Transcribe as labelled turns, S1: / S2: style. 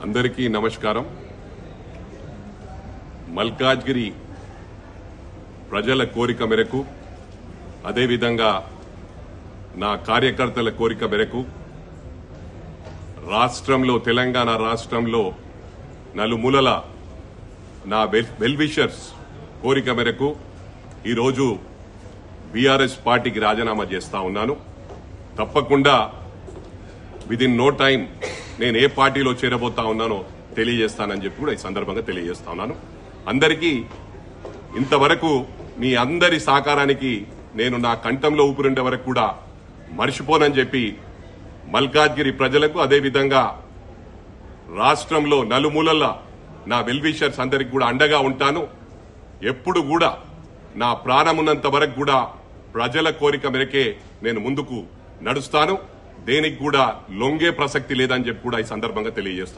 S1: అందరికీ నమస్కారం. మల్కాజ్గిరి ప్రజల కోరిక మేరకు, అదేవిధంగా నా కార్యకర్తల కోరిక మేరకు రాష్ట్రంలో, తెలంగాణ రాష్ట్రంలో నలుమూలల నా వెల్విషర్స్ కోరిక మేరకు ఈరోజు బీఆర్ఎస్ పార్టీకి రాజీనామా చేస్తా ఉన్నాను. తప్పకుండా విదిన్ నో టైం నేను ఏ పార్టీలో చేరబోతా ఉన్నానో తెలియజేస్తానని చెప్పి కూడా ఈ సందర్భంగా తెలియజేస్తా ఉన్నాను. అందరికీ ఇంతవరకు మీ అందరి సహకారానికి నేను నా కంఠంలో ఊపిరిండే వరకు కూడా మర్చిపోనని చెప్పి మల్కాజ్గిరి ప్రజలకు, అదేవిధంగా రాష్ట్రంలో నలుమూలల నా వెల్విషర్స్ అందరికి కూడా అండగా ఉంటాను. ఎప్పుడు కూడా నా ప్రాణమున్నంత వరకు కూడా ప్రజల కోరిక మేరకే నేను ముందుకు నడుస్తాను. దేనికి కూడా లొంగే ప్రసక్తి లేదని చెప్పి కూడా ఈ సందర్భంగా తెలియజేస్తాను.